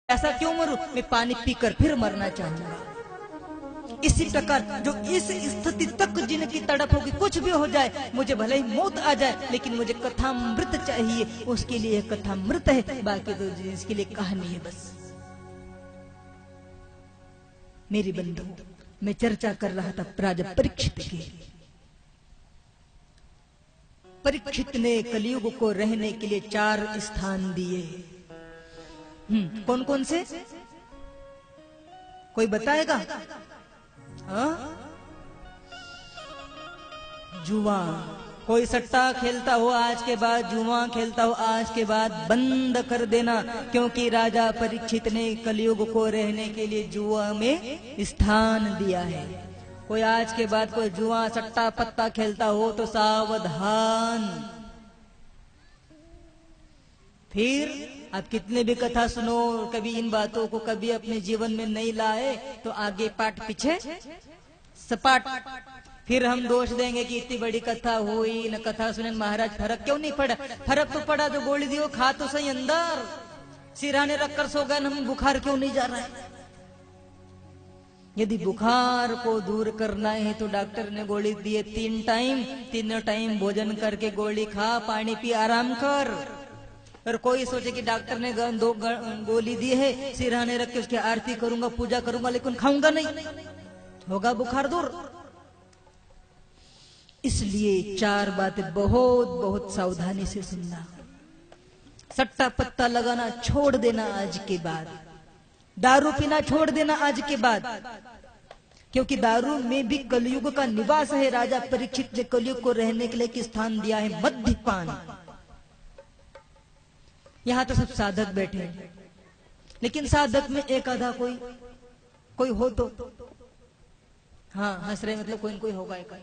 ऐसा क्यों मरूं? मैं पानी पीकर फिर मरना चाहूंगा। इसी प्रकार जो इस स्थिति तक जिनकी तड़प होगी, कुछ भी हो जाए, मुझे भले ही मौत आ जाए, लेकिन मुझे कथामृत चाहिए, उसके लिए कथामृत है, बाकी तो इसके लिए कहानी है बस। मेरी बंधु, मैं चर्चा कर रहा था राजा परीक्षित की। परीक्षित ने कलयुग को रहने के लिए 4 स्थान दिए। कौन कौन से? कोई बताएगा? जुआ, कोई सट्टा खेलता हो आज के बाद, जुआ खेलता हो आज के बाद, बंद कर देना, क्योंकि राजा परीक्षित ने कलयुग को रहने के लिए जुआ में स्थान दिया है। कोई आज के बाद कोई जुआ सट्टा पत्ता खेलता हो तो सावधान। फिर आप कितने भी कथा सुनो, कभी इन बातों को कभी अपने जीवन में नहीं लाए तो आगे पाठ पीछे सपाट। फिर हम दोष देंगे कि इतनी बड़ी कथा हुई न, कथा सुने महाराज, फर्क क्यों नहीं पड़ा? फर्क तो पड़ा, जो गोली दियो खा तो सही अंदर, सिरहाने रखकर सो गए, हम बुखार क्यों नहीं जा रहा है? यदि बुखार को दूर करना है तो डॉक्टर ने गोली दी है 3 टाइम, 3 टाइम भोजन करके गोली खा, पानी पी, आराम कर। और कोई सोचे कि डॉक्टर ने 2 गोली दी है, सिरहाने रख के उसकी आरती करूंगा, पूजा करूंगा, लेकिन खाऊंगा नहीं, होगा बुखार दूर। इसलिए 4 बातें बहुत बहुत सावधानी से सुनना। सट्टा पत्ता लगाना छोड़ देना आज के बाद, दारू पीना छोड़ देना आज के बाद, क्योंकि दारू में भी कलयुग का निवास है। राजा परीक्षित ने कलयुग को रहने के लिए एक स्थान दिया है, मद्यपान। यहां तो सब साधक बैठे हैं, लेकिन साधक में एक आधा कोई हो तो, हाँ हंस रहे, मतलब कोई न कोई होगा एक।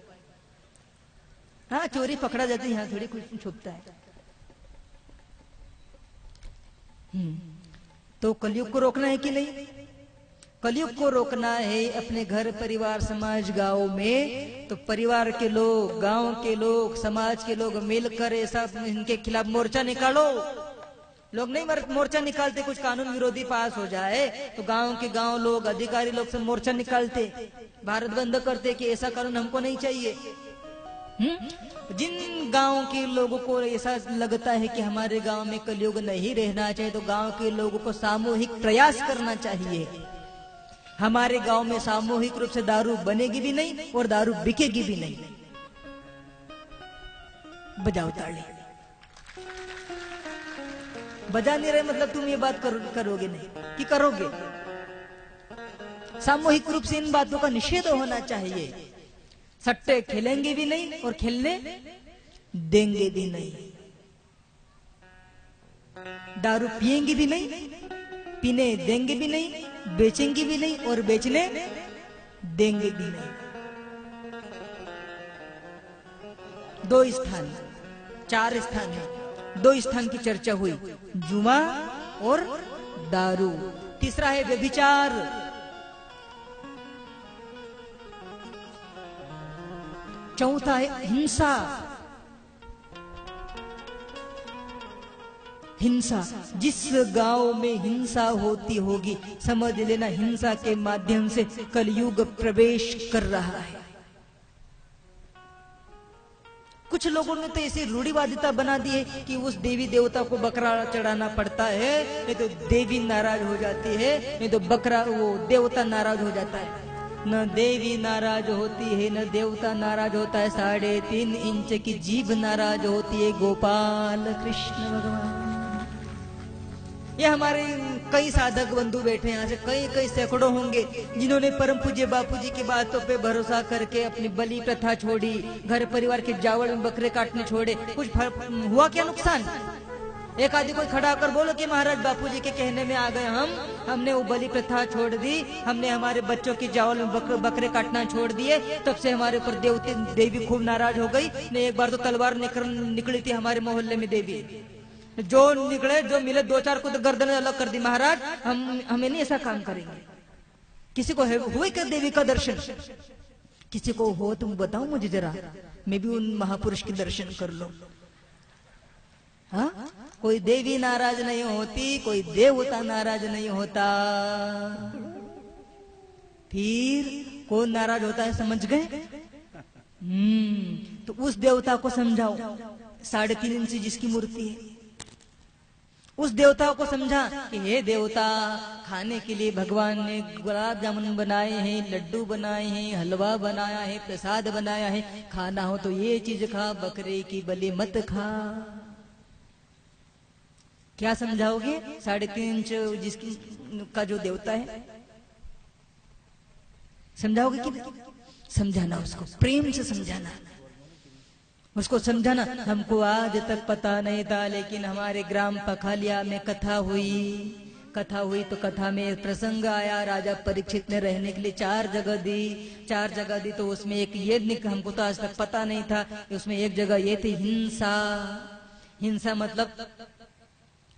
हाँ, चोरी पकड़ा जाती है, यहाँ थोड़ी कुछ छुपता है। तो कलयुग को रोकना है कि नहीं? कलयुग को रोकना है अपने घर परिवार समाज गांव में। तो परिवार के लोग, गांव के लोग, समाज के लोग मिलकर ऐसा इनके खिलाफ मोर्चा निकालो। लोग नहीं मोर्चा निकालते, कुछ कानून विरोधी पास हो जाए तो गांव के गांव लोग, अधिकारी लोग से मोर्चा निकालते, भारत बंद करते कि ऐसा कानून हमको नहीं चाहिए। जिन गांव के लोगों को ऐसा लगता है कि हमारे गांव में कलयुग नहीं रहना चाहिए, तो गांव के लोगों को सामूहिक प्रयास करना चाहिए। हमारे गांव में सामूहिक रूप से दारू बनेगी भी नहीं और दारू बिकेगी भी नहीं। बजाओ ताली। बजा नहीं रहे मतलब तुम ये बात करोगे नहीं कि करोगे? सामूहिक रूप से इन बातों का निषेध होना चाहिए। सट्टे खेलेंगे भी नहीं और खेलने देंगे भी नहीं। दारू पिएंगे भी नहीं, पीने देंगे भी नहीं, बेचेंगे भी नहीं और बेचने देंगे भी नहीं। 2 स्थान, 4 स्थान है, 2 स्थान की चर्चा हुई, जुआ और दारू। तीसरा है व्यभिचार। चौथा है हिंसा। हिंसा, जिस गांव में हिंसा होती होगी समझ लेना हिंसा के माध्यम से कलयुग प्रवेश कर रहा है। कुछ लोगों ने तो ऐसी रूढ़िवादिता बना दी है कि उस देवी देवता को बकरा चढ़ाना पड़ता है, नहीं तो देवी नाराज हो जाती है, नहीं तो बकरा वो देवता नाराज हो जाता है। न देवी नाराज होती है न देवता नाराज होता है, 3.5 इंच की जीभ नाराज होती है गोपाल कृष्ण भगवान। ये हमारे कई साधक बंधु बैठे हैं, यहाँ से कई सैकड़ों होंगे जिन्होंने परम पूज्य बापू जी की बातों पे भरोसा करके अपनी बलि प्रथा छोड़ी, घर परिवार के जावड़ में बकरे काटने छोड़े। कुछ हुआ क्या नुकसान? एक आदि कोई खड़ा होकर बोलो कि महाराज बापू जी के कहने में आ गए हमने वो बलि प्रथा छोड़ दी, हमने हमारे बच्चों की जावल में बकरे काटना छोड़ दिए, तब से हमारे ऊपर देवी खूब नाराज हो गई। ने एक बार तो तलवार निकली थी हमारे मोहल्ले में, देवी जो निकले जो मिले 2-4 को तो गर्दन अलग कर दी। महाराज हमें नहीं ऐसा काम करेंगे। किसी को हुए क्या देवी का दर्शन? किसी को हो तुम बताओ मुझे जरा, मैं भी उन महापुरुष के दर्शन कर लो। हाँ, कोई देवी नाराज नहीं होती, कोई देवता नाराज नहीं होता। फिर कौन नाराज होता है समझ गए? तो उस देवता को समझाओ, 3.5 इंच जिसकी मूर्ति है, उस देवता को समझा कि हे देवता, खाने के लिए भगवान ने गुलाब जामुन बनाए हैं, लड्डू बनाए हैं, हलवा बनाया है, प्रसाद बनाया है, खाना हो तो ये चीज खा, बकरे की बलि मत खा। क्या समझाओगे 3.5 इंच जिसकी का जो देवता है? समझाओगे कि नहीं? समझाना, उसको प्रेम से समझाना, उसको समझाना। हमको आज तक पता नहीं था, लेकिन हमारे ग्राम पखालिया में कथा हुई तो कथा में प्रसंग आया, राजा परीक्षित ने रहने के लिए 4 जगह दी। तो उसमें एक ये हमको तो आज तक पता नहीं था, उसमें एक जगह ये थी हिंसा मतलब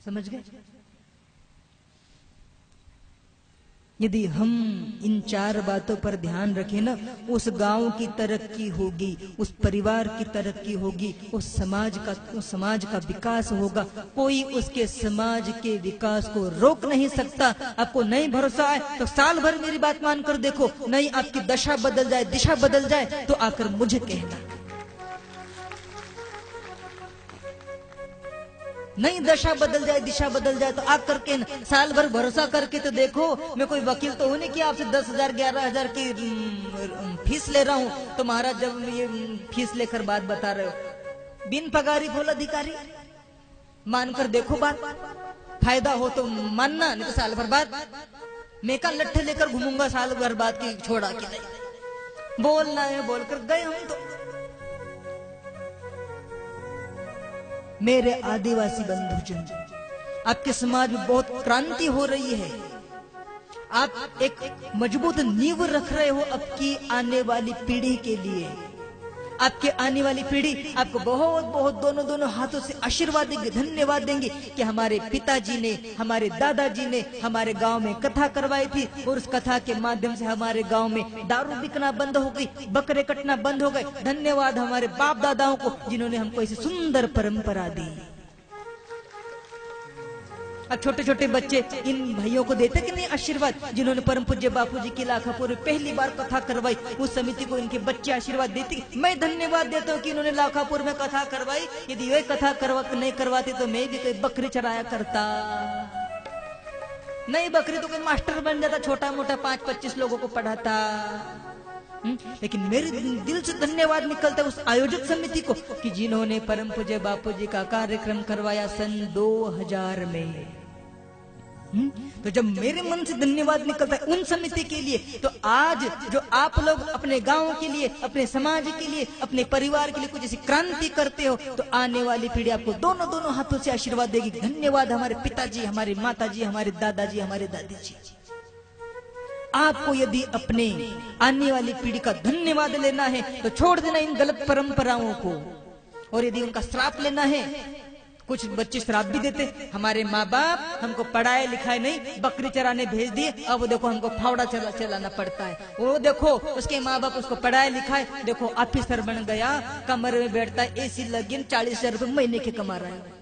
समझ गए? यदि हम इन 4 बातों पर ध्यान रखें ना, उस गांव की तरक्की होगी, उस परिवार की तरक्की होगी, उस समाज का विकास होगा। कोई उसके समाज के विकास को रोक नहीं सकता। आपको नहीं भरोसा है तो साल भर मेरी बात मान कर देखो, नहीं आपकी दशा बदल जाए, दिशा बदल जाए तो आकर मुझे कहना। नहीं दशा बदल जाए, दिशा बदल जाए तो आकर के साल भर भरोसा करके तो देखो। मैं कोई वकील तो हूं नहीं कि आपसे 10,000 11,000 की फीस ले रहा हूं, तो महाराज जब ये फीस लेकर बात बता रहे हो, बिन पगारी फूल अधिकारी, मानकर देखो बात, फायदा हो तो मानना, नहीं तो साल भर बाद मैं का लट्ठे लेकर घूमूंगा साल भर बाद की छोड़ा के नहीं। बोलना है बोलकर गए हम। तो मेरे आदिवासी बंधुजन, आपके समाज में बहुत क्रांति हो रही है। आप एक मजबूत नींव रख रहे हो आपकी आने वाली पीढ़ी के लिए। आपके आने वाली पीढ़ी आपको बहुत बहुत दोनों हाथों से आशीर्वाद देंगे, धन्यवाद देंगे कि हमारे पिताजी ने, हमारे दादाजी ने हमारे गांव में कथा करवाई थी, और उस कथा के माध्यम से हमारे गांव में दारू बिकना बंद हो गई, बकरे कटना बंद हो गए। धन्यवाद हमारे बाप दादाओं को, जिन्होंने हमको ऐसी सुंदर परंपरा दी। अब छोटे छोटे बच्चे इन भाइयों को देते कि नहीं आशीर्वाद, जिन्होंने परम पूज्य बापूजी की लाखापुर में पहली बार कथा करवाई, उस समिति को इनके बच्चे आशीर्वाद देते। मैं धन्यवाद देता हूँ कि इन्होंने लाखापुर में कथा करवाई। यदि वे कथा नहीं करवाते तो मैं भी कोई बकरी चराया करता। नहीं बकरी तो कोई मास्टर बन जाता, छोटा मोटा 5-25 लोगों को पढ़ाता। लेकिन मेरे दिल से धन्यवाद निकलता है उस आयोजक समिति को कि जिन्होंने परम पूज्य बापूजी का कार्यक्रम करवाया सन 2000 में। तो जब मेरे मन से धन्यवाद निकलता है उन समिति के लिए, तो आज जो आप लोग अपने गांव के लिए, अपने समाज के लिए, अपने परिवार के लिए कुछ ऐसी क्रांति करते हो, तो आने वाली पीढ़ी आपको दोनों हाथों से आशीर्वाद देगी। धन्यवाद हमारे पिताजी, हमारे माताजी, हमारे दादाजी, हमारे दादी जी। आपको यदि अपने आने वाली पीढ़ी का धन्यवाद लेना है तो छोड़ देना इन गलत परंपराओं को, और यदि उनका श्राप लेना है, कुछ बच्चे श्राप भी देते, हमारे माँ बाप हमको पढ़ाए लिखाए नहीं, बकरी चराने भेज दिए, अब देखो हमको फावड़ा चलाना पड़ता है। वो देखो उसके माँ बाप उसको पढ़ाए लिखाए, देखो ऑफिसर बन गया, कमरे में बैठता है, एसी लगी, 40,000 रुपए महीने के कमा रहा है।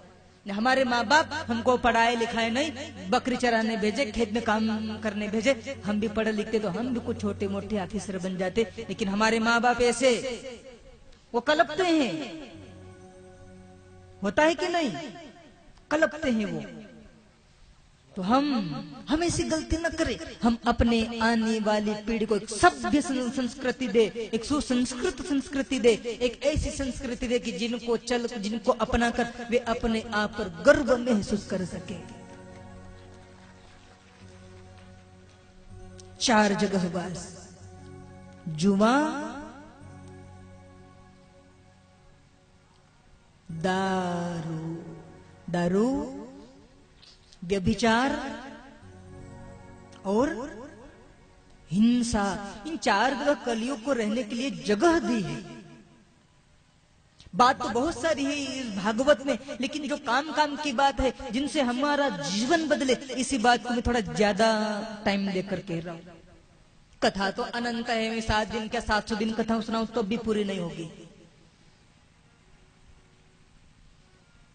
हमारे माँ बाप हमको पढ़ाए लिखाए नहीं, बकरी चराने भेजे, खेत में काम करने भेजे, हम भी पढ़े लिखते तो हम भी कुछ छोटे मोटे ऑफिसर बन जाते। लेकिन हमारे माँ बाप ऐसे वो कलपते हैं, होता है कि नहीं, कलपते हैं वो। तो हम ऐसी गलती न करें, हम अपने आने वाली पीढ़ी को एक सभ्य संस्कृति दे, एक सुसंस्कृत संस्कृति दे, एक ऐसी संस्कृति दे कि जिनको अपना कर वे अपने आप पर गर्व महसूस कर सके। 4 जगह बस, जुआ, दारू, व्यभिचार और हिंसा, इन 4 जगह कलियुग को रहने के लिए जगह दी है। बात तो बहुत सारी है इस भागवत में, लेकिन जो काम की बात है, जिनसे हमारा जीवन बदले, इसी बात को मैं थोड़ा ज्यादा टाइम देकर कह रहा हूं। कथा तो अनंत है, मैं 7 दिन क्या 700 दिन कथा सुनाऊं तो भी पूरी नहीं होगी।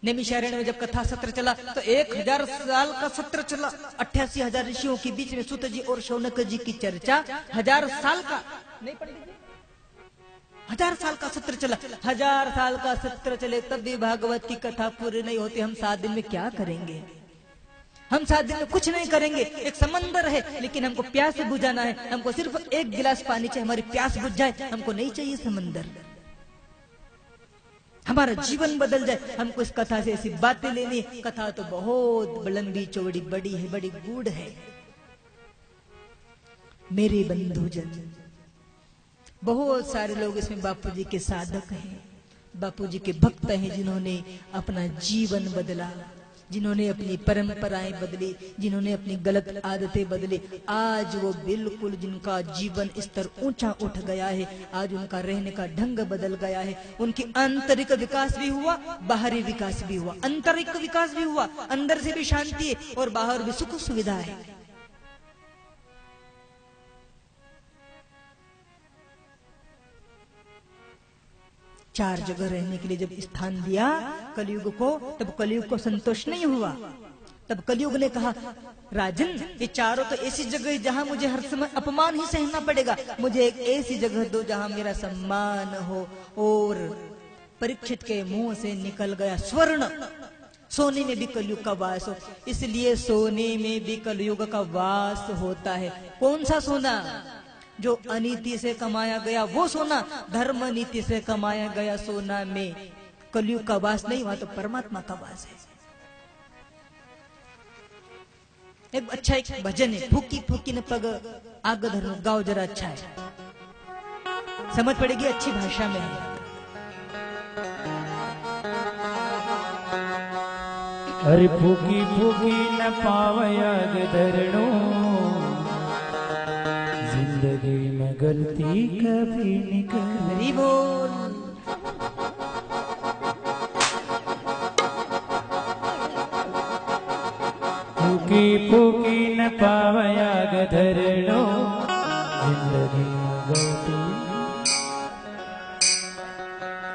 नैमिषारण्य में जब कथा सत्र चला तो 1000 साल का सत्र चला। 88,000 ऋषियों के बीच में सूत जी और शौनक जी की चर्चा 1000 साल का, नहीं पढ़ लीजिए, 1000 साल का सत्र चला। 1000 साल का सत्र चले तब भी भागवत की कथा पूरी नहीं होती। हम 7 दिन में क्या करेंगे? हम 7 दिन में कुछ नहीं करेंगे। एक समंदर है लेकिन हमको प्यास बुझाना है, हमको सिर्फ 1 गिलास पानी चाहिए, हमारी प्यास बुझ जाए, हमको नहीं चाहिए समंदर, हमारा जीवन बदल जाए। हमको इस कथा से ऐसी बातें लेनी है। कथा तो बहुत लंबी चौड़ी बड़ी है, बड़ी गूढ़ है। मेरे बंधुजन, बहुत सारे लोग इसमें बापूजी के साधक हैं, बापूजी के भक्त हैं, जिन्होंने अपना जीवन बदला, जिन्होंने अपनी परंपराएं बदली, जिन्होंने अपनी गलत आदतें बदली। आज वो बिल्कुल, जिनका जीवन स्तर ऊंचा उठ गया है, आज उनका रहने का ढंग बदल गया है। उनकी आंतरिक विकास भी हुआ, बाहरी विकास भी हुआ। आंतरिक विकास भी हुआ, अंदर से भी शांति है और बाहर भी सुख सुविधा है। चार जगह रहने के लिए जब स्थान दिया कलयुग को, तब कलयुग को संतोष नहीं हुआ। तब कलयुग ने कहा, राजन ये चारों तो ऐसी जगह है जहां मुझे हर समय अपमान ही सहना पड़ेगा, मुझे एक ऐसी जगह दो जहां मेरा सम्मान हो। और परीक्षित के मुंह से निकल गया स्वर्ण, सोने में भी कलयुग का वास हो। इसलिए सोने में भी कलयुग का वास होता है। कौन सा सोना? जो अनीति से कमाया गया वो सोना, धर्म नीति से कमाया गया सोना में कलयुग का वास नहीं, वहां तो परमात्मा का वास है। एक अच्छा एक भजन है, फूकी फूकी न पग आग धर्म, गाओ जरा, अच्छा है, समझ पड़ेगी, अच्छी भाषा में है। अरे फूकी फूकी न पावे आग धरणो, जिंदगी में गलती कभी निकल बोल। फूकी फूकी न पावे आग धरणो, जिंदगी में गलती,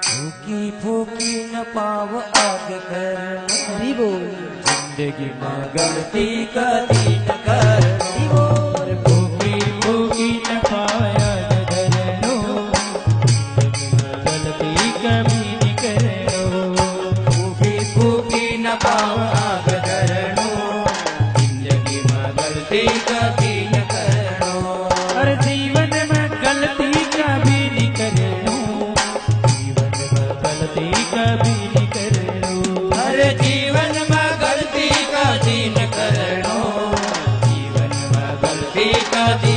फूकी फूकी न पाव आग धरणो, बोल। जिंदगी में गलती कभी न करनो। फूकी फूकी न पावे आग धरणो, गलती कभी नहीं करनो। फूकी फूकी न पाव आग धरणो, जिंदगी में गलती कभी न करनो। हर जीवन में गलती कभी नहीं करनो, जीवन में गलती कभी नहीं करनो। हर जीवन में गलती कभी न करनो, जीवन में गलती कभी